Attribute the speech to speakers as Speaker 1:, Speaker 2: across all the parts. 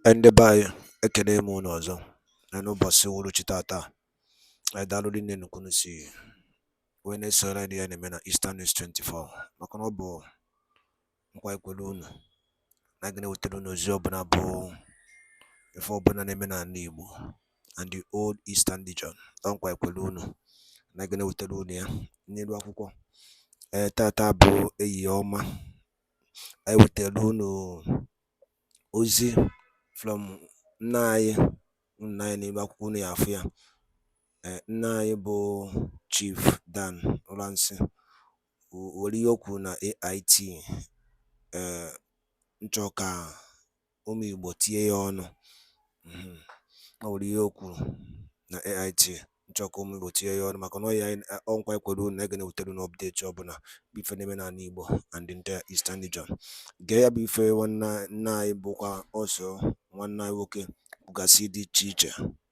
Speaker 1: Ende by ekene mu n'ọzọ n'ụbọchị uhuruchi tata daalụ rinne unu si wee na-esoro anyị ya na-eme na Eastern News 24 maka na ọ bụ nkwa ekwere unu na aga na-ewetara unu ozi ọbụla bụ ife ọbụla na-eme n'ala Igbo and the old Eastern region. Ọ nkwa ekwere unu na aga na-ewetara unu ya n'elu akwụkwọ. Tata bụ ehihie ọma, anyị wetara unu ozi from nna anyị n'elu akwụkwọ unu ya afụ ya. Nna anyị bụ Chief Dan Ulsi were ihe okwu na AIT nchọ ka ụmụ Igbo tie ya ọnụ. O were ihe okwu na AIT nchọ ka ụmụ Igbo tie ya ọnụ maka na ọ nkwa ekwere unu na ga na-ewetara unu update ọbụla bụ ife na-eme n'ala Igbo and the entire Eastern region. Gee ya bụ ife nna anyị bụkwa ọsọ nwanne anyị nwoke kwugasị dị iche iche,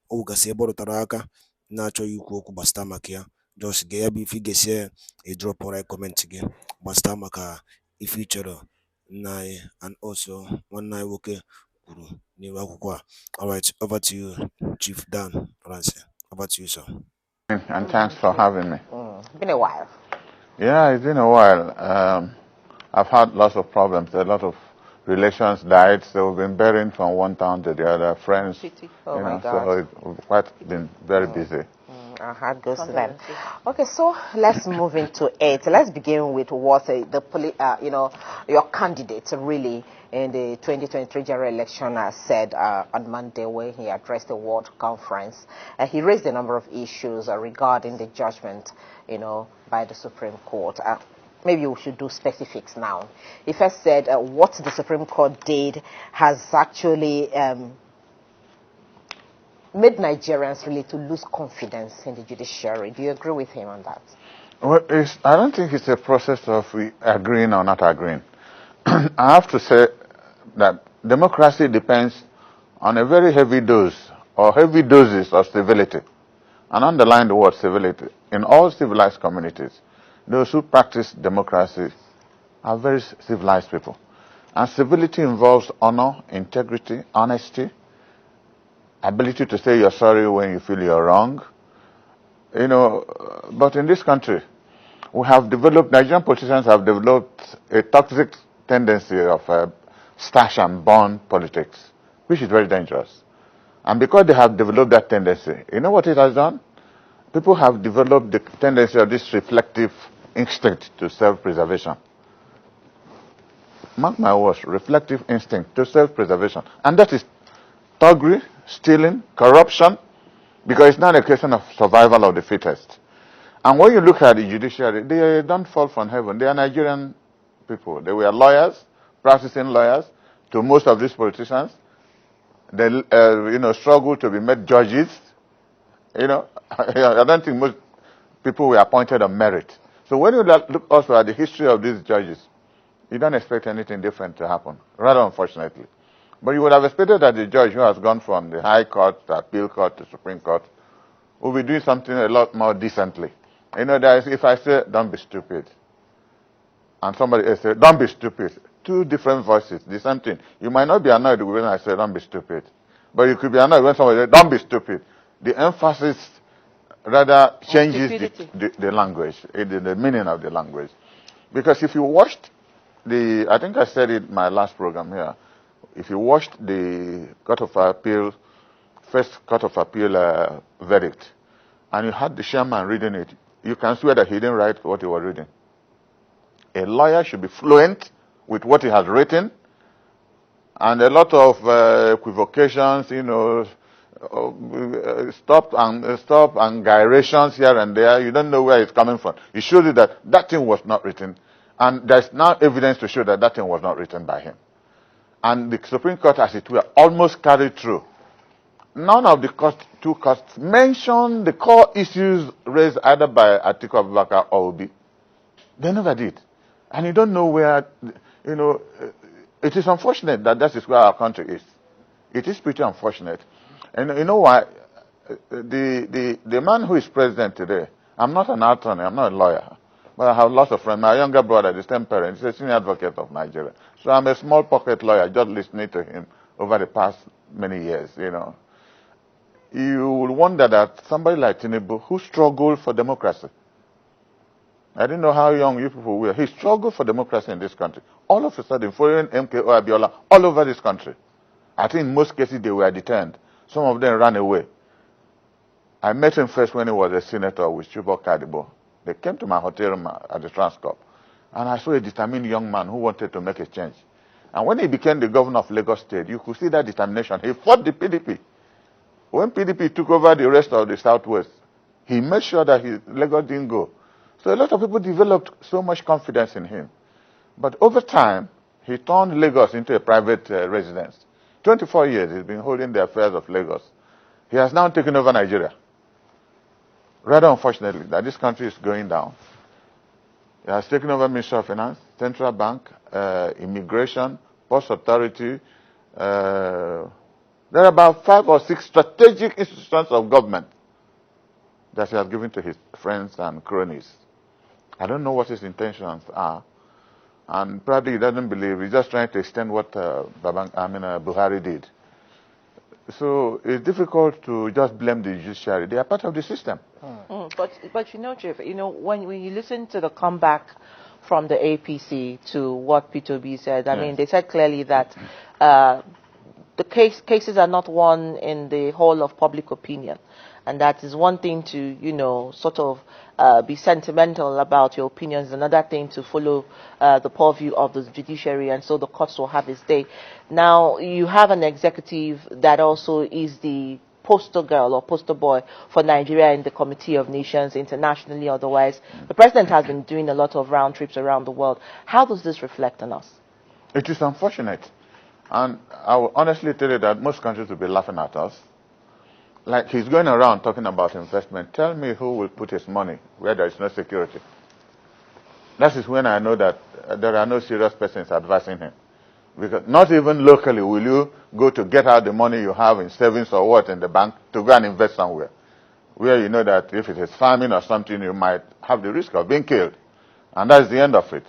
Speaker 1: ọ kwugasị ebe ọ rụtara aka na-achọghị ikwu okwu gbasara maka ya. Just gee ya bụ ife ị ga-esi drop right comment gị gbasara maka ife ị chọrọ nna anyị and also nwanne anyị nwoke kwuru n'ime akwụkwọ a. Alright, over to you, Chief Dan Ulsi. Over to you, sir.
Speaker 2: And thanks for having me.
Speaker 3: Been a while.
Speaker 2: Yeah, it's been a while. I've had lots of problems. A lot of relations died, so we've been burying from one town to the other. Friends,
Speaker 3: Oh my God.
Speaker 2: so we've quite been very busy.
Speaker 3: Our heart goes to them. Okay, so let's move into it. Let's begin with what your candidate really in the 2023 general election said on Monday when he addressed the World Conference. He raised a number of issues regarding the judgment, by the Supreme Court. Maybe we should do specifics now. He first said what the Supreme Court did has actually made Nigerians really to lose confidence in the judiciary. Do you agree with him on that?
Speaker 2: Well, I don't think it's a process of agreeing or not agreeing. I have to say that democracy depends on a very heavy dose or heavy doses of civility. And underline the word civility. In all civilized communities, those who practice democracy are very civilized people. And civility involves honor, integrity, honesty, ability to say you're sorry when you feel you're wrong. But in this country, Nigerian politicians have developed a toxic tendency of stash and burn politics, which is very dangerous. And because they have developed that tendency, you know what it has done? People have developed the tendency of this reflective instinct to self-preservation. Mark my words, reflective instinct to self-preservation. And that is thuggery, stealing, corruption, because it's not a question of survival of the fittest. And when you look at the judiciary, they don't fall from heaven. They are Nigerian people. They were lawyers, practicing lawyers, to most of these politicians. They, struggle to be made judges. I don't think most people were appointed on merit. So when you look also at the history of these judges, you don't expect anything different to happen, rather unfortunately. But you would have expected that the judge who has gone from the High Court, the Appeal Court, to Supreme Court, will be doing something a lot more decently. If I say, don't be stupid, and somebody else says, don't be stupid, two different voices, the same thing. You might not be annoyed when I say, don't be stupid. But you could be annoyed when somebody says, don't be stupid. The emphasis rather changes the language, the meaning of the language. Because if you watched I think I said it in my last program here, if you watched the first Court of Appeal verdict, and you had the chairman reading it, you can swear that he didn't write what he was reading. A lawyer should be fluent with what he has written, and a lot of equivocations, stop and gyrations here and there. You don't know where it's coming from. It shows you that that thing was not written, and there's now evidence to show that that thing was not written by him. And the Supreme Court, as it were, almost carried through. None of the two courts mentioned the core issues raised either by Atiku Abubakar or Obi. They never did. And you don't know where, it is unfortunate that is where our country is. It is pretty unfortunate. And you know why? The man who is president today, I'm not an attorney, I'm not a lawyer, but I have lots of friends. My younger brother, the same parent, he's a senior advocate of Nigeria. So I'm a small pocket lawyer, just listening to him over the past many years, you know, you will wonder that somebody like Tinubu, who struggled for democracy, I didn't know how young you people were. He struggled for democracy in this country. All of a sudden, following MKO Abiola all over this country. I think in most cases they were detained. Some of them ran away. I met him first when he was a senator with Chibok Kadibo. They came to my hotel room at the Transcorp. And I saw a determined young man who wanted to make a change. And when he became the governor of Lagos State, you could see that determination. He fought the PDP. When PDP took over the rest of the Southwest, he made sure that Lagos didn't go. So a lot of people developed so much confidence in him. But over time, he turned Lagos into a private residence. 24 years he's been holding the affairs of Lagos. He has now taken over Nigeria. Rather unfortunately, that this country is going down. He has taken over Ministry of Finance, Central Bank, Immigration, Post Authority. There are about 5 or 6 strategic institutions of government that he has given to his friends and cronies. I don't know what his intentions are. And probably he doesn't believe. He's just trying to extend what Buhari did. So it's difficult to just blame the judiciary. They are part of the system.
Speaker 4: But you know, Chief, you know, when you listen to the comeback from the APC to what Peter B said, I mean, they said clearly that the cases are not won in the whole of public opinion. And that is one thing to, you know, sort of be sentimental about your opinions, another thing to follow the purview of the judiciary, and so the courts will have its day. Now, you have an executive that also is the poster girl or poster boy for Nigeria in the Committee of Nations, internationally, otherwise. The president has been doing a lot of round trips around the world. How does this reflect on us?
Speaker 2: It is unfortunate. And I will honestly tell you that most countries will be laughing at us. Like, he's going around talking about investment. Tell me who will put his money where there is no security. That is when I know that there are no serious persons advising him. Because not even locally will you go to get out the money you have in savings or what in the bank to go and invest somewhere, where you know that if it is farming or something, you might have the risk of being killed. And that's the end of it.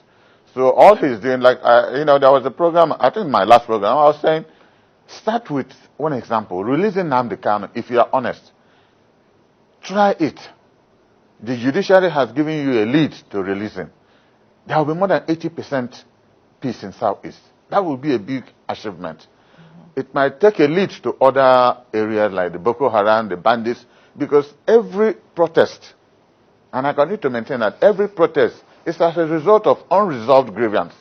Speaker 2: So all he's doing, like, you know, there was a program, I think my last program, I was saying, start with one example, releasing Nnamdi Kanu. If you are honest, try it. The judiciary has given you a lead to release him. There will be more than 80% peace in Southeast. That will be a big achievement. It might take a lead to other areas like the Boko Haram, the bandits, because every protest, and I continue to maintain that every protest is as a result of unresolved grievance.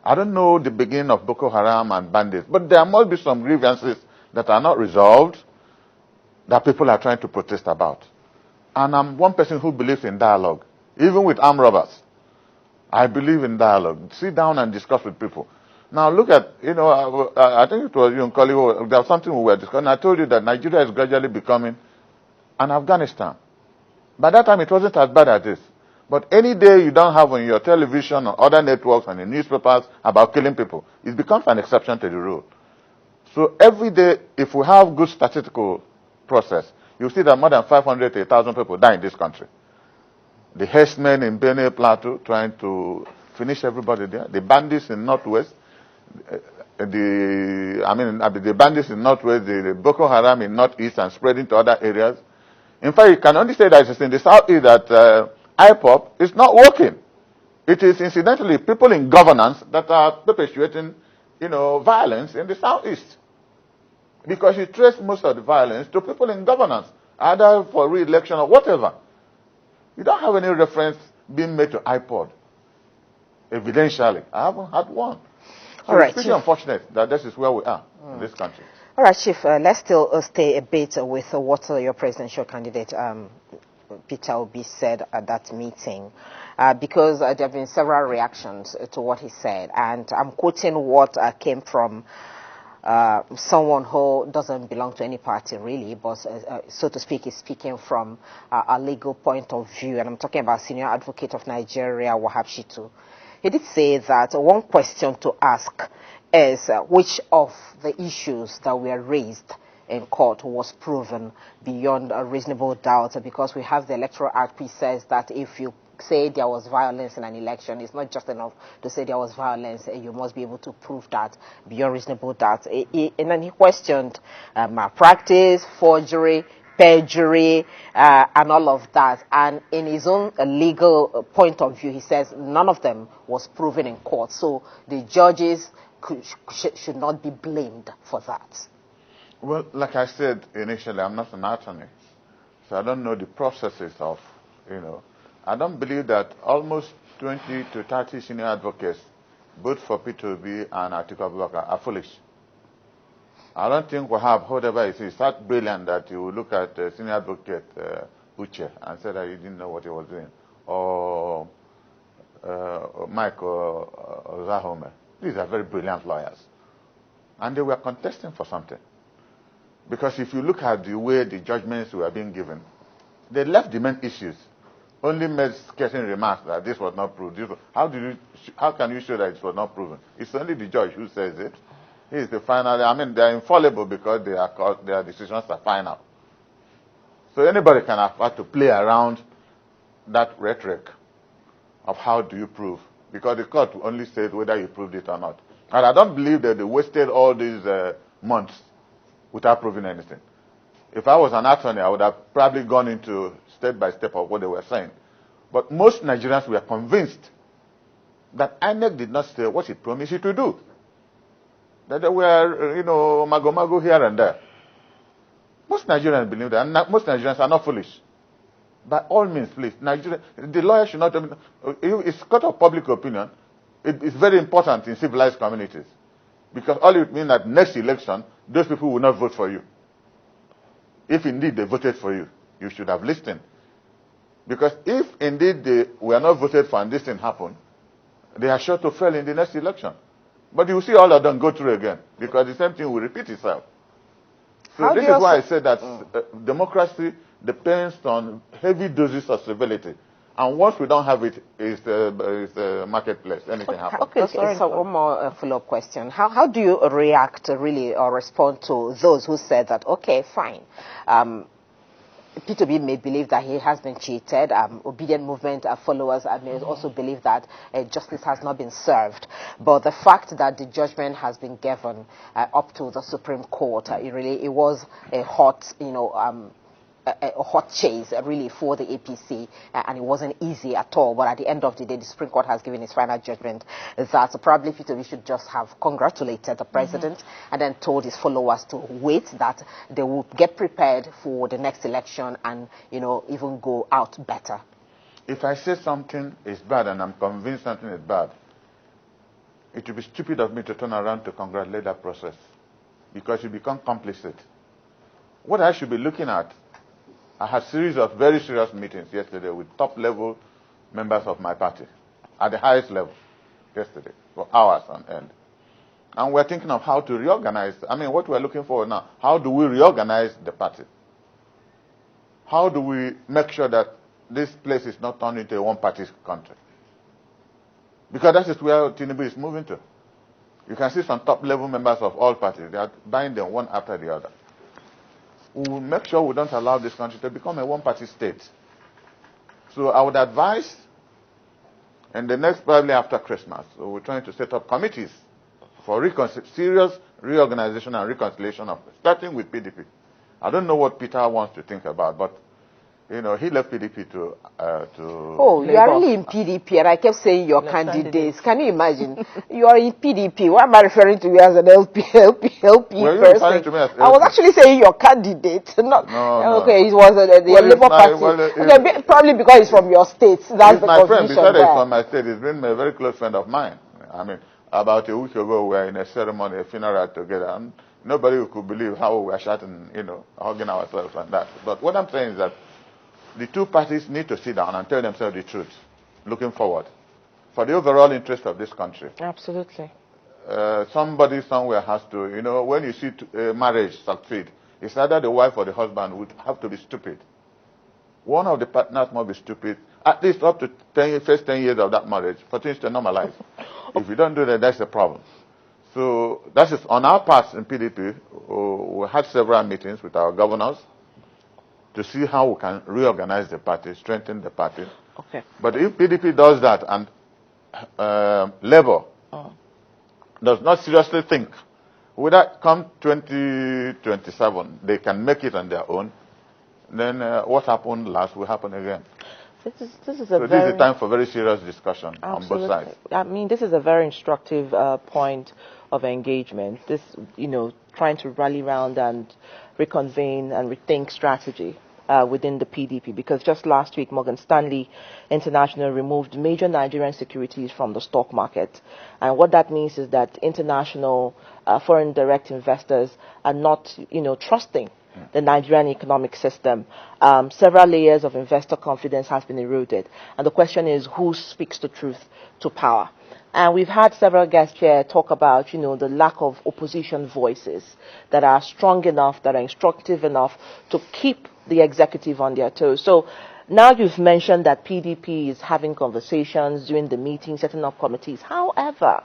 Speaker 2: I don't know the beginning of Boko Haram and bandits, but there must be some grievances that are not resolved that people are trying to protest about. And I'm one person who believes in dialogue, even with armed robbers. I believe in dialogue. Sit down and discuss with people. Now look at, you know, I think it was you and colleague, there was something we were discussing. I told you that Nigeria is gradually becoming an Afghanistan. By that time, it wasn't as bad as this. But any day you don't have on your television or other networks and in newspapers about killing people, it becomes an exception to the rule. So every day, if we have good statistical process, you see that more than 500 to 1,000 people die in this country. The herdsmen in Benue Plateau trying to finish everybody there. The bandits in Northwest, the bandits in Northwest, the Boko Haram in Northeast and spreading to other areas. In fact, you can only say that it's in the Southeast that IPOP is not working. It is incidentally people in governance that are perpetuating, you know, violence in the Southeast. Because you trace most of the violence to people in governance, either for re-election or whatever. You don't have any reference being made to IPOD, evidentially. I haven't had one. So
Speaker 3: all right,
Speaker 2: it's pretty unfortunate that this is where we are in this country.
Speaker 3: All right, Chief, let's still stay a bit with what your presidential candidate, Peter Obi, said at that meeting, because there have been several reactions to what he said. And I'm quoting what came from someone who doesn't belong to any party really, but so to speak, is speaking from a legal point of view. And I'm talking about Senior Advocate of Nigeria, Wahab Shitu. He did say that one question to ask is which of the issues that were raised in court was proven beyond a reasonable doubt, because we have the Electoral Act which says that if you say there was violence in an election, it's not just enough to say there was violence. You must be able to prove that beyond reasonable doubt. And then he questioned malpractice, forgery, perjury, and all of that. And in his own legal point of view, he says none of them was proven in court. So the judges should not be blamed for that.
Speaker 2: Well, like I said initially, I'm not an attorney, so I don't know the processes of, I don't believe that almost 20 to 30 senior advocates, both for P2B and Atiku Abubakar, are foolish. I don't think we have, whatever it is, that brilliant that you look at senior advocate Uche and say that he didn't know what he was doing, or Mike or Zahome. These are very brilliant lawyers. And they were contesting for something. Because if you look at the way the judgments were being given, they left the main issues, only made scathing remarks that this was not proved. How can you show that it was not proven? It's only the judge who says it. He is the final. I mean, they are infallible because their decisions are final. So anybody can afford to play around that rhetoric of how do you prove, because the court only said whether you proved it or not. And I don't believe that they wasted all these months without proving anything. If I was an attorney, I would have probably gone into step by step of what they were saying. But most Nigerians were convinced that INEC did not say what it promised it to do. That there were, mago here and there. Most Nigerians believe that, and most Nigerians are not foolish. By all means, please, the lawyer should not. It's court of public opinion. It's very important in civilized communities, because all it means that next election, those people will not vote for you. If indeed they voted for you, you should have listened. Because if indeed they were not voted for and this thing happened, they are sure to fail in the next election. But you will see all of them go through again, because the same thing will repeat itself. So this is why I said that democracy depends on heavy doses of civility. And once we don't have it, it's the marketplace. Anything happens.
Speaker 3: Okay, so one more follow-up question. How do you react really or respond to those who said that, okay, fine, P2B may believe that he has been cheated. Obedient movement followers may also believe that justice has not been served. But the fact that the judgment has been given up to the Supreme Court, it was a hot, a hot chase really for the APC, and it wasn't easy at all. But at the end of the day, the Supreme Court has given its final judgment that probably P2B should just have congratulated the president and then told his followers to wait, that they would get prepared for the next election and, even go out better.
Speaker 2: If I say something is bad and I'm convinced something is bad, it would be stupid of me to turn around to congratulate that process, because you become complicit. What I should be looking at, I had a series of very serious meetings yesterday with top-level members of my party at the highest level yesterday for hours on end. And we're thinking of how to reorganize. What we're looking for now, how do we reorganize the party? How do we make sure that this place is not turned into a one-party country? Because that is where Tinubu is moving to. You can see some top-level members of all parties. They are buying them one after the other. We will make sure we don't allow this country to become a one-party state. So I would advise, in the next, probably after Christmas, we're trying to set up committees for serious reorganization and reconciliation, starting with PDP. I don't know what Peter wants to think about, but he left PDP to.
Speaker 3: Oh, you are really in PDP, and I kept saying your candidates. Can you imagine? You are in PDP. Why am I referring to you as an LP
Speaker 2: Were you
Speaker 3: person?
Speaker 2: referring to me as LP?
Speaker 3: I was actually saying your candidate. Not,
Speaker 2: no.
Speaker 3: Okay, it was the Labour Party. Probably because it's from your state. That's the
Speaker 2: my friend. Besides,
Speaker 3: there.
Speaker 2: it's from my state. He's been a very close friend of mine. About a week ago, we were in a ceremony, a funeral together, and nobody could believe how we were shouting, hugging ourselves and that. But what I'm saying is that the two parties need to sit down and tell themselves the truth, looking forward, for the overall interest of this country.
Speaker 4: Absolutely.
Speaker 2: Somebody somewhere has to, when you see marriage succeed, it's either the wife or the husband would have to be stupid. One of the partners must be stupid, at least up to first 10 years of that marriage, for things to normalize. If you don't do that, that's the problem. So that is on our part in PDP. We had several meetings with our governors to see how we can reorganize the party, strengthen the party,
Speaker 4: Okay.
Speaker 2: But if PDP does that and Labour does not seriously think, whether come 2027 they can make it on their own, then what happened last will happen again.
Speaker 4: This is
Speaker 2: so this is a time for very serious discussion on both sides.
Speaker 4: I mean, this is a very instructive point of engagement. This, trying to rally around and reconvene and rethink strategy within the PDP, because just last week Morgan Stanley International removed major Nigerian securities from the stock market, and what that means is that international foreign direct investors are not trusting the Nigerian economic system. Several layers of investor confidence has been eroded, and the question is, who speaks the truth to power? And we've had several guests here talk about, the lack of opposition voices that are strong enough, that are instructive enough to keep the executive on their toes. So now you've mentioned that PDP is having conversations, doing the meetings, setting up committees. However,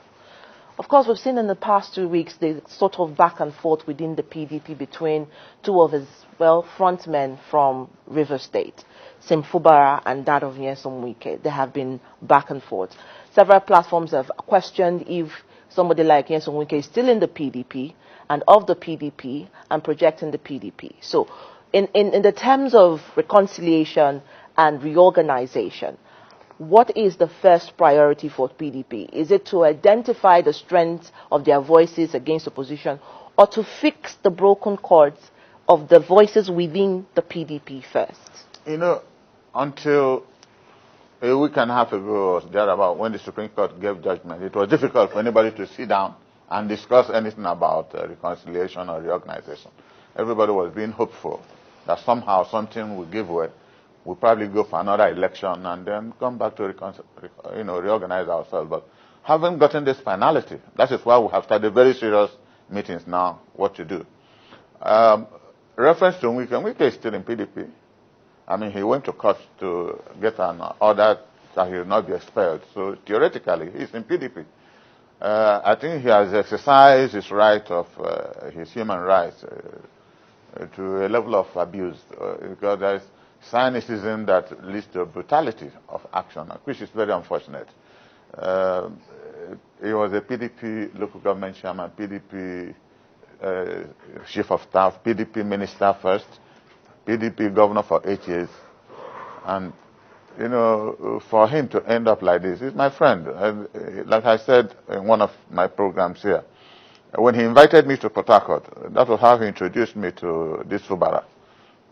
Speaker 4: of course, we've seen in the past 2 weeks the sort of back and forth within the PDP between two of its, frontmen from River State, Sim Fubara and that of Nyesom Wike. There have been back and forth. Several platforms have questioned if somebody like Nyesom Wike is still in the PDP and of the PDP and projecting the PDP. So in the terms of reconciliation and reorganization, what is the first priority for PDP? Is it to identify the strengths of their voices against opposition, or to fix the broken chords of the voices within the PDP first?
Speaker 2: Until a week and a half ago or thereabout, when the Supreme Court gave judgment, it was difficult for anybody to sit down and discuss anything about reconciliation or reorganization. Everybody was being hopeful that somehow something would give way. We'll probably go for another election and then come back to reorganize ourselves. But haven't gotten this finality. That is why we have started very serious meetings now, what to do. Reference to Wike is still in PDP. I mean, he went to court to get an order that he will not be expelled. So theoretically, he's in PDP. I think he has exercised his right of his human rights to a level of abuse, because there's cynicism that leads to brutality of action, which is very unfortunate. He was a PDP local government chairman, PDP chief of staff, PDP minister first, PDP governor for 8 years. And, for him to end up like this, he's my friend. And, like I said in one of my programs here, when he invited me to Port Harcourt, that was how he introduced me to this Fubara.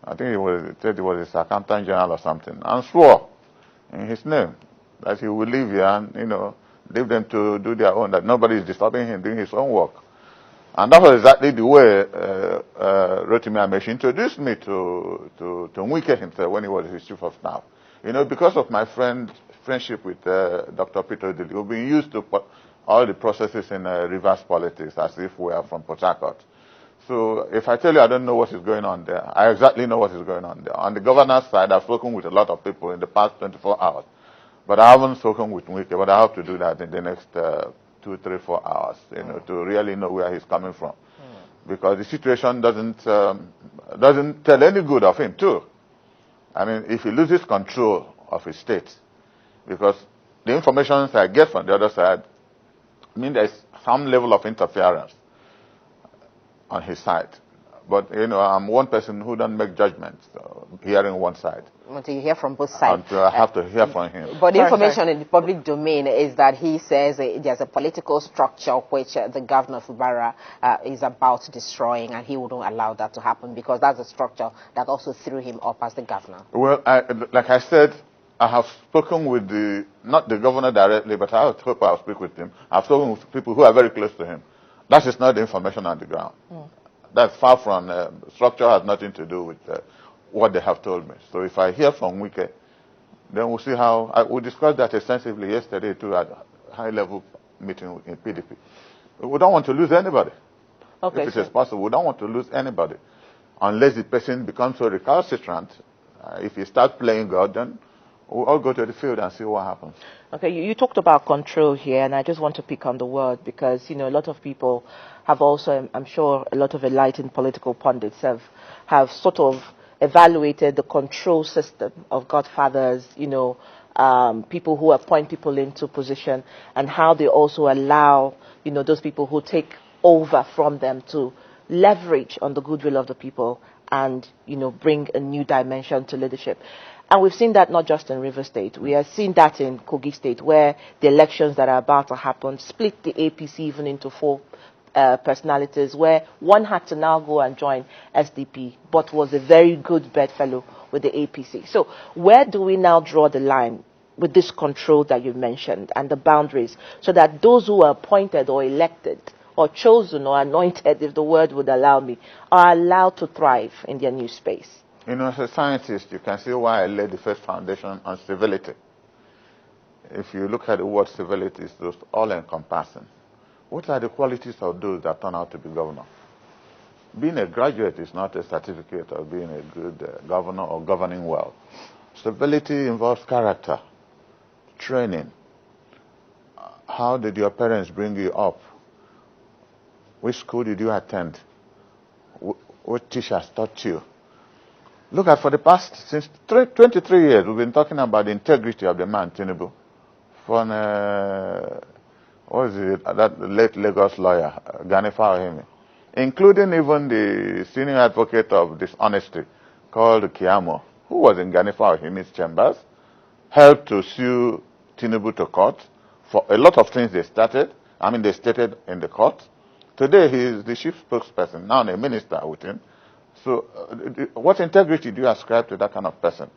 Speaker 2: I think he said he was his accountant general or something, and swore in his name that he would leave here and, leave them to do their own, that nobody is disturbing him doing his own work. And that was exactly the way Rotimi Amechi introduced me to Wike himself when he was his chief of staff. Because of my friendship with Dr. Peter Odili, we've been used to all the processes in reverse politics as if we are from Port Harcourt. So if I tell you I don't know what is going on there, I exactly know what is going on there. On the governor's side, I've spoken with a lot of people in the past 24 hours. But I haven't spoken with Wike, but I have to do that in the next 2, 3, 4 hours, to really know where he's coming from. Because the situation doesn't tell any good of him, too. I mean, if he loses control of his state, because the information I get from the other side, there's some level of interference on his side. But, I'm one person who don't make judgments, hearing one side.
Speaker 3: Until you hear from both sides.
Speaker 2: Until I have to hear from him.
Speaker 3: But the information in the public domain is that he says there's a political structure which the governor of Fubara is about destroying, and he wouldn't allow that to happen, because that's a structure that also threw him up as the governor.
Speaker 2: Well, like I said, I have spoken with not the governor directly, but I hope I'll speak with him. I've spoken with people who are very close to him. That is not the information on the ground. That's far from, structure has nothing to do with what they have told me. So if I hear from Wike, then we'll see how, we discussed that extensively yesterday too at a high-level meeting in PDP. We don't want to lose anybody.
Speaker 4: Okay,
Speaker 2: if it is possible, we don't want to lose anybody. Unless the person becomes so recalcitrant, if he starts playing God, then we'll all go to the field and see what happens.
Speaker 4: Okay, you talked about control here, and I just want to pick on the word, because, a lot of people have also, I'm sure a lot of enlightened political pundits have sort of evaluated the control system of Godfathers, people who appoint people into position, and how they also allow, those people who take over from them to leverage on the goodwill of the people and, bring a new dimension to leadership. And we've seen that not just in River State. We have seen that in Kogi State, where the elections that are about to happen split the APC even into 4 personalities, where one had to now go and join SDP, but was a very good bedfellow with the APC. So where do we now draw the line with this control that you mentioned and the boundaries, so that those who are appointed or elected or chosen or anointed, if the word would allow me, are allowed to thrive in their new space?
Speaker 2: As a scientist, you can see why I laid the first foundation on civility. If you look at the word civility, it's just all-encompassing. What are the qualities of those that turn out to be governor? Being a graduate is not a certificate of being a good governor or governing well. Civility involves character, training. How did your parents bring you up? Which school did you attend? What teachers taught you? Look at, for the past, since 23 years, we've been talking about the integrity of the man, Tinubu. From, what is it, that late Lagos lawyer, Gani Fawahimi, including even the senior advocate of dishonesty, called Kiamo, who was in Gani Fawahimi's chambers, helped to sue Tinubu to court for a lot of things they stated in the court. Today, he is the chief spokesperson, now a minister with him. So, what integrity do you ascribe to that kind of person?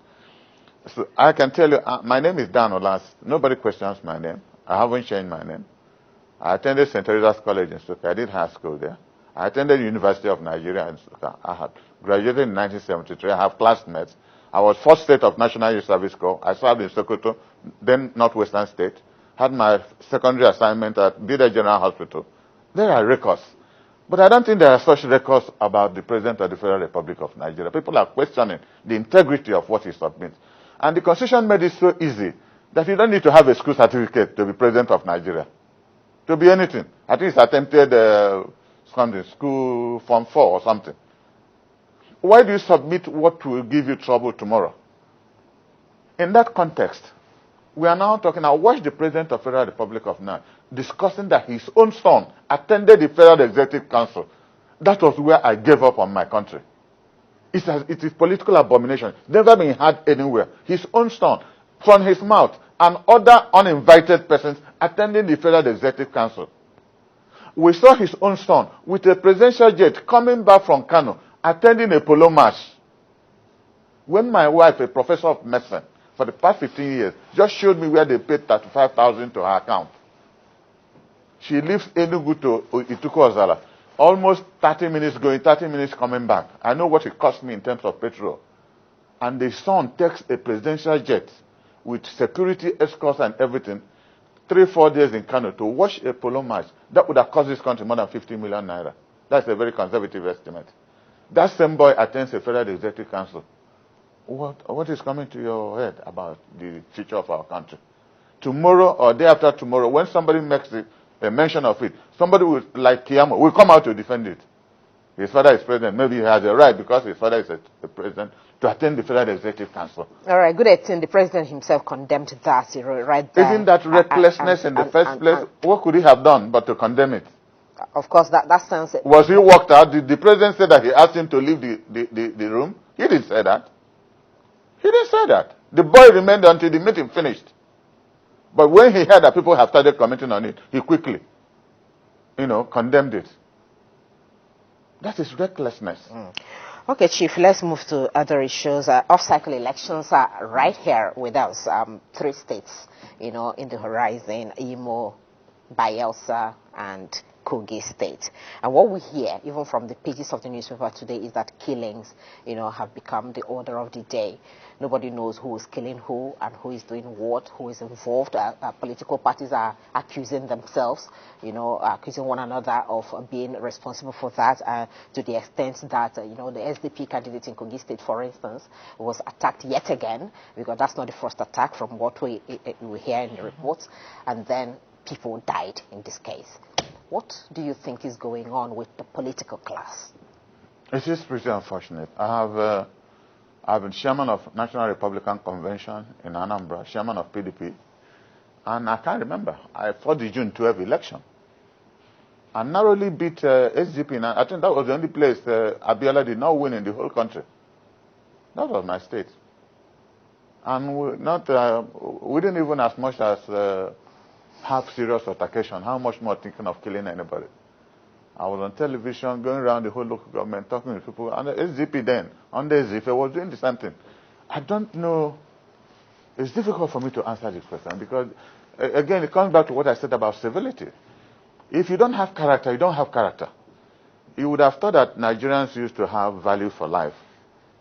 Speaker 2: So, I can tell you, my name is Dan Olas. Nobody questions my name. I haven't changed my name. I attended St. Teresa's College in Nsukka. I did high school there. I attended the University of Nigeria in Nsukka. I had graduated in 1973. I have classmates. I was first state of National Youth Service Corps. I served in Sokoto, then Northwestern State. Had my secondary assignment at Bida General Hospital. There are records. But I don't think there are such records about the President of the Federal Republic of Nigeria. People are questioning the integrity of what he submits. And the Constitution made it so easy that you don't need to have a school certificate to be President of Nigeria. To be anything. I think it's attempted something, school Form 4 or something. Why do you submit what will give you trouble tomorrow? In that context, we are now talking, I watched the President of the Federal Republic of Nigeria discussing that his own son attended the Federal Executive Council. That was where I gave up on my country. It is political abomination. Never been had anywhere. His own son, from his mouth, and other uninvited persons attending the Federal Executive Council. We saw his own son with a presidential jet coming back from Kano, attending a polo match. When my wife, a professor of medicine, for the past 15 years, just showed me where they paid 35,000 to her account. She leaves Enugu to Ituku Ozala. Almost 30 minutes going, 30 minutes coming back. I know what it cost me in terms of petrol. And the son takes a presidential jet with security escorts and everything, 3-4 days in Kano to watch a polo match. That would have cost this country more than 50 million naira. That's a very conservative estimate. That same boy attends a Federal Executive Council. What is coming to your head about the future of our country? Tomorrow or day after tomorrow, when somebody makes a mention of it, somebody will, like Kiamo, will come out to defend it. His father is president. Maybe he has a right, because his father is a president, to attend the Federal Executive Council.
Speaker 3: All right, good at the president himself condemned that, right there.
Speaker 2: Isn't that recklessness in the first place? What could he have done but to condemn it?
Speaker 3: Of course, that sounds...
Speaker 2: Was he walked out? Did the president say that he asked him to leave the room? He didn't say that. He didn't say that. The boy remained until the meeting finished. But when he heard that people have started commenting on it, he quickly, condemned it. That is recklessness.
Speaker 3: Okay, Chief, let's move to other issues. Off-cycle elections are right here with us. 3 states, in the horizon: Imo, Bayelsa, and Kogi State. And what we hear, even from the pages of the newspaper today, is that killings, have become the order of the day. Nobody knows who is killing who and who is doing what, who is involved. Political parties are accusing themselves, accusing one another of being responsible for that, to the extent that, the SDP candidate in Kogi State, for instance, was attacked yet again, because that's not the first attack from what we hear in the reports. And then people died in this case. What do you think is going on with the political class?
Speaker 2: It is pretty unfortunate. I have I've been chairman of National Republican Convention in Anambra, chairman of PDP, and I can't remember. I fought the June 12 election. I narrowly beat SDP. I think that was the only place Abiola did not win in the whole country. That was my state. And we didn't even as much as have serious altercation. How much more thinking of killing anybody? I was on television, going around the whole local government, talking to people. And the SDP then, under SDP, was doing the same thing. I don't know. It's difficult for me to answer this question because, again, it comes back to what I said about civility. If you don't have character, you don't have character. You would have thought that Nigerians used to have value for life.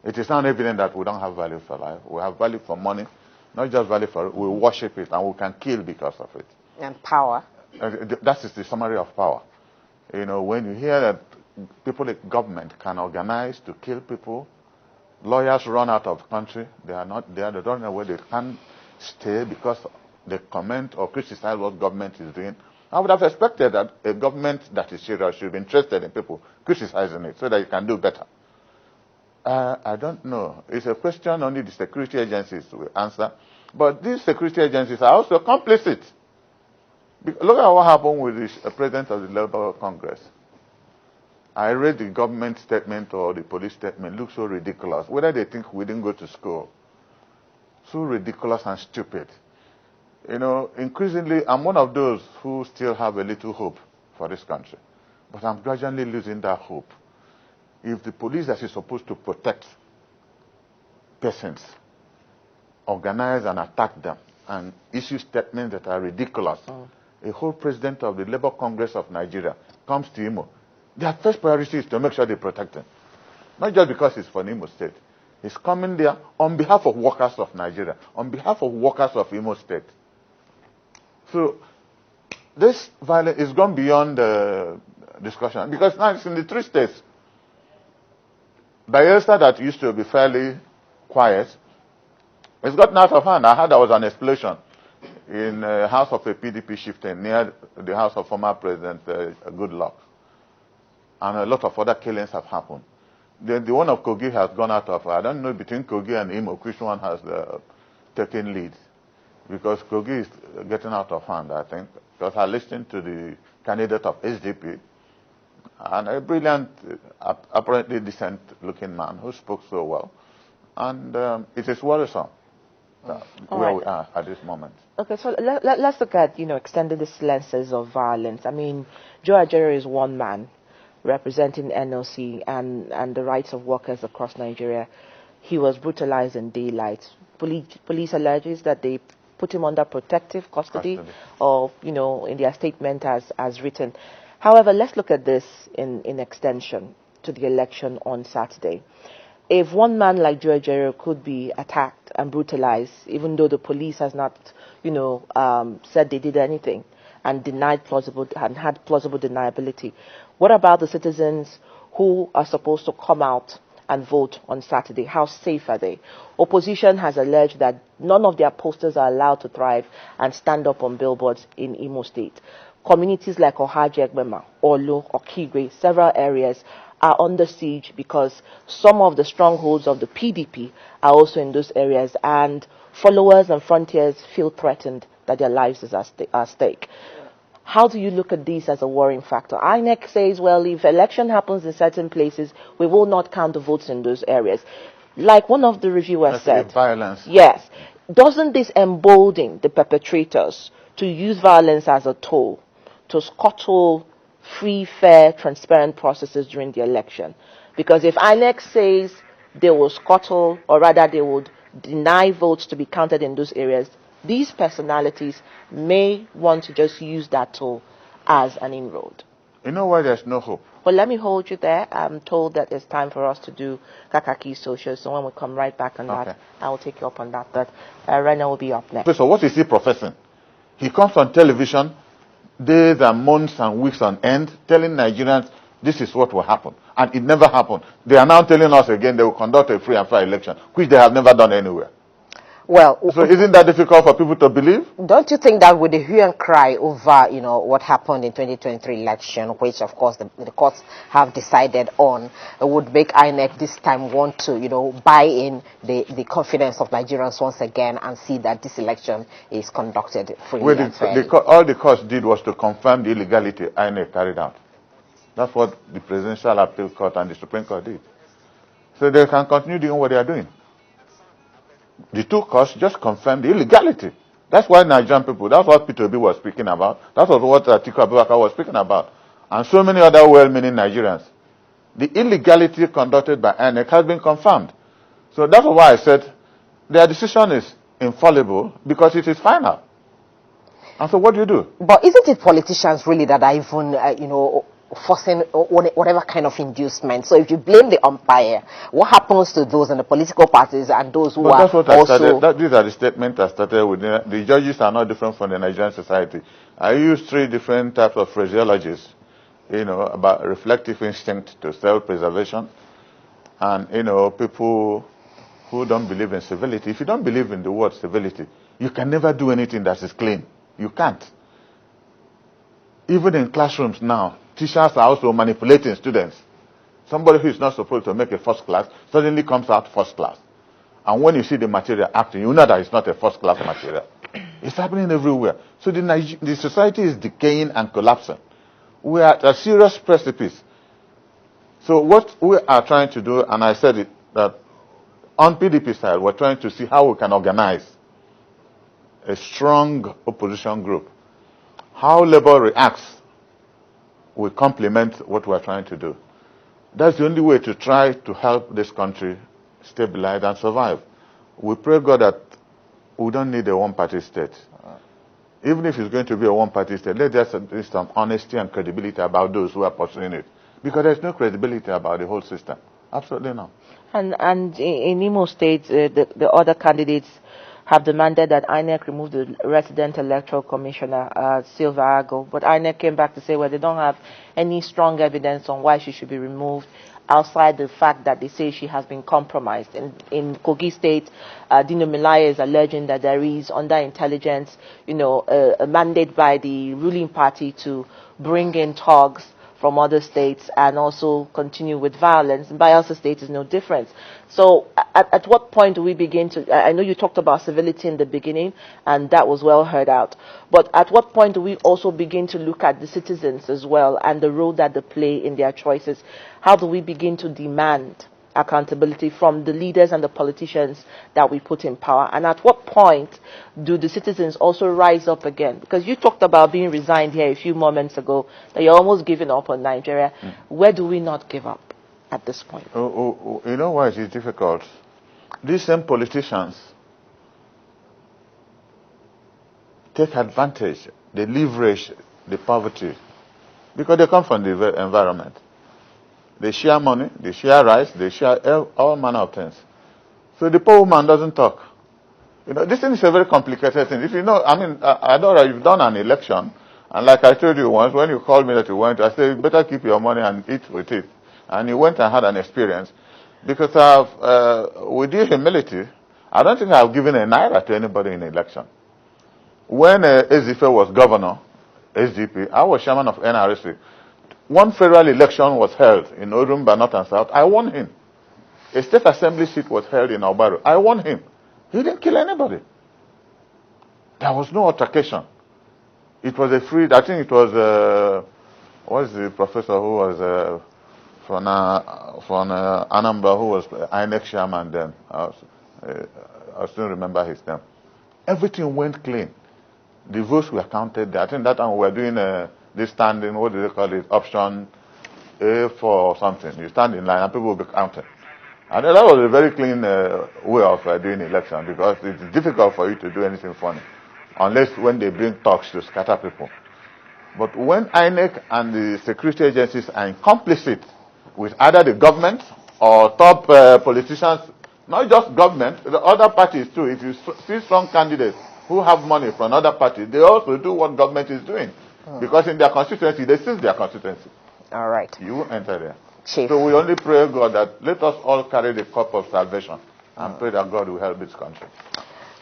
Speaker 2: It is now evident that we don't have value for life. We have value for money, not just value for it. We worship it and we can kill because of it.
Speaker 3: And power.
Speaker 2: That is the summary of power. You know, when you hear that people in government can organize to kill people, lawyers run out of the country, they don't know where they can stay because they comment or criticize what government is doing. I would have expected that a government that is serious should be interested in people criticizing it so that it can do better. I don't know. It's a question only the security agencies will answer. But these security agencies are also complicit. Look at what happened with the president of the Labour Congress. I read the government statement or the police statement. Looks so ridiculous. Whether they think we didn't go to school. So ridiculous and stupid. You know, increasingly, I'm one of those who still have a little hope for this country. But I'm gradually losing that hope. If the police that is supposed to protect persons organize and attack them and issue statements that are ridiculous, a whole president of the Labour Congress of Nigeria comes to Imo, their first priority is to make sure they protect them. Not just because it's from Imo State. He's coming there on behalf of workers of Nigeria, on behalf of workers of Imo State. So this violence is gone beyond the discussion because now it's in the 3 states. Bayelsa, that used to be fairly quiet, it's gotten out of hand. I heard there was an explosion in the house of a PDP chieftain near the house of former President Goodluck. And a lot of other killings have happened. The one of Kogi has gone out of, I don't know between Kogi and Imo, which one has taken lead. Because Kogi is getting out of hand, I think. Because I listened to the candidate of SDP, and a brilliant, apparently decent-looking man who spoke so well. And it is worrisome where we are at this moment.
Speaker 4: Okay, so let's look at, extending the lenses of violence. I mean, Joe Ajero is one man representing NLC and the rights of workers across Nigeria. He was brutalized in daylight. Police alleges that they put him under protective custody. Or, in their statement as written. However, let's look at this in extension to the election on Saturday. If one man like Joe Ajero could be attacked and brutalized, even though the police has not, said they did anything and had plausible deniability, what about the citizens who are supposed to come out and vote on Saturday? How safe are they? Opposition has alleged that none of their posters are allowed to thrive and stand up on billboards in Imo State. Communities like Ohajegbema, Olu, Okigwe, several areas are under siege because some of the strongholds of the PDP are also in those areas, and followers and frontiers feel threatened that their lives is at stake. How do you look at this as a worrying factor? INEC says, well, if election happens in certain places, we will not count the votes in those areas. Like one of the reviewers said,
Speaker 2: violence.
Speaker 4: Yes. Doesn't this embolden the perpetrators to use violence as a tool to scuttle free, fair, transparent processes during the election? Because if INEC says they will scuttle, or rather they would deny votes to be counted in those areas, these personalities may want to just use that tool as an inroad.
Speaker 2: You know why there's no hope?
Speaker 4: Well, let me hold you there. I'm told that it's time for us to do Kakaki Social, so when we come right back on that, I will take you up on that. But Rena will be up next.
Speaker 2: So what is he professing? He comes on television days and months and weeks on end telling Nigerians this is what will happen. And it never happened. They are now telling us again they will conduct a free and fair election, which they have never done anywhere.
Speaker 3: Well,
Speaker 2: so isn't that difficult for people to believe?
Speaker 3: Don't you think that with the hue and cry over, what happened in 2023 election, which of course the courts have decided on, would make INEC this time want to, buy in the confidence of Nigerians once again and see that this election is conducted freely and fairly?
Speaker 2: All the courts did was to confirm the illegality INEC carried out. That's what the Presidential Appeal Court and the Supreme Court did. So they can continue doing what they are doing. The two courts just confirmed the illegality. That's why Nigerian people, that's what P2B was speaking about. That was what Atiku Abubakar was speaking about. And so many other well-meaning Nigerians. The illegality conducted by INEC has been confirmed. So that's why I said their decision is infallible because it is final. And so what do you do?
Speaker 3: But isn't it politicians really that are even, forcing whatever kind of inducement? So if you blame the umpire, what happens to those in the political parties and those who
Speaker 2: that's what
Speaker 3: also...
Speaker 2: These are the statements I started with. The judges are not different from the Nigerian society. I use 3 different types of phraseologies, about reflective instinct to self-preservation and, people who don't believe in civility. If you don't believe in the word civility, you can never do anything that is clean. You can't. Even in classrooms now, teachers are also manipulating students. Somebody who is not supposed to make a first class suddenly comes out first class. And when you see the material acting, you know that it's not a first class material. It's happening everywhere. So the society is decaying and collapsing. We are at a serious precipice. So what we are trying to do, and I said it, that on PDP side, we're trying to see how we can organize a strong opposition group. How Labour reacts will complement what we're trying to do. That's the only way to try to help this country stabilize and survive. We pray God that we don't need a one-party state. Even if it's going to be a one-party state, let there be some honesty and credibility about those who are pursuing it. Because there's no credibility about the whole system. Absolutely not.
Speaker 4: And in Imo State, the other candidates have demanded that INEC remove the resident electoral commissioner, Silva Ago. But INEC came back to say, well, they don't have any strong evidence on why she should be removed, outside the fact that they say she has been compromised. In Kogi State, Dino Milaya is alleging that there is, under intelligence, a mandate by the ruling party to bring in thugs from other states and also continue with violence. And Bayelsa State is no different. So at what point do we begin to, I know you talked about civility in the beginning, and that was well heard out, but at what point do we also begin to look at the citizens as well and the role that they play in their choices? How do we begin to demand accountability from the leaders and the politicians that we put in power? And at what point do the citizens also rise up again? Because you talked about being resigned here a few moments ago, that you're almost giving up on Nigeria. Where do we not give up at this point?
Speaker 2: You know why it is difficult? These same politicians take advantage, they leverage the poverty, because they come from the environment. They share money, they share rice, they share all manner of things. So the poor woman doesn't talk. This thing is a very complicated thing. If you know, Adora, you've done an election, and like I told you once, when you called me that you went, I said, better keep your money and eat with it. And you went and had an experience. Because with due humility, I don't think I've given a naira to anybody in the election. When Ezife was governor, SDP, I was chairman of NRC. One federal election was held in Orumba, North and South. I won him. A state assembly seat was held in Obaro. I won him. He didn't kill anybody. There was no altercation. It was a free, I think it was, what is the professor who was from Anambra, who was INEC chairman then. I still remember his name. Everything went clean. The votes were counted there. I think that time we were doing this standing, what do they call it, option A4 or something. You stand in line and people will be counted. And that was a very clean way of doing election, because it's difficult for you to do anything funny, unless when they bring talks to scatter people. But when INEC and the security agencies are complicit with either the government or top politicians, not just government, the other parties too, if you see strong candidates who have money from another party, they also do what government is doing. Because in their constituency, they seize their constituency.
Speaker 3: All right.
Speaker 2: You enter there.
Speaker 3: Chief.
Speaker 2: So we only pray God that let us all carry the cup of salvation and pray that God will help this country.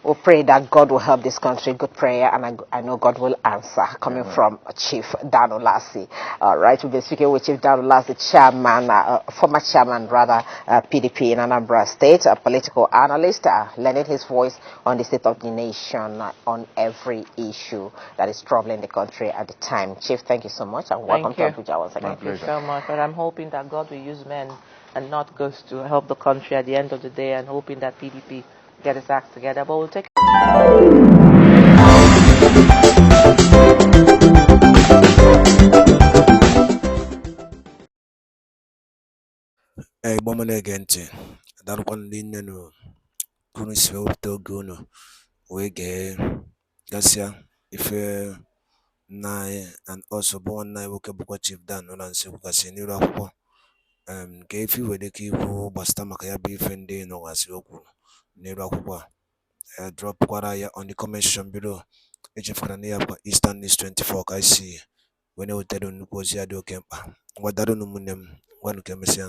Speaker 3: we pray that God will help this country. Good prayer, and I know God will answer. Coming from Chief Dan Ulsi. All right, we've been speaking with Chief Dan Ulsi, chairman, former chairman rather, PDP in Anambra State, a political analyst, lending his voice on the state of the nation on every issue that is troubling the country at the time. Chief, thank you so much, and welcome to Abuja once again.
Speaker 4: Thank you so much. But I'm hoping that God will use men and not ghosts to help the country at the end of the day, and hoping that PDP get its acts together. But we'll take
Speaker 1: Igbo m na-ege ntị, darụkwanụ n'inne nụ ka unu si wepụta oge unu wee gee gasịa ife nna anyị and also bụ nwanne anyị nwoke bụkwa Chief Dan Ulsi kwugasị n'iru akwụkwọ nke ife iwere ike ikwu gbasịta maka ya bụ ife ndị nọgasị okwu n'iru akwụkwọ a dropkwara ya on the comment section below. Echefukara na ya bụ Eastern News 24 ka anyị si wee na-ewetara nnukwu ozi ya dị oke mkpa. Ngwa daalụnụ ụmụnne m, ngwanụ ka emesịa.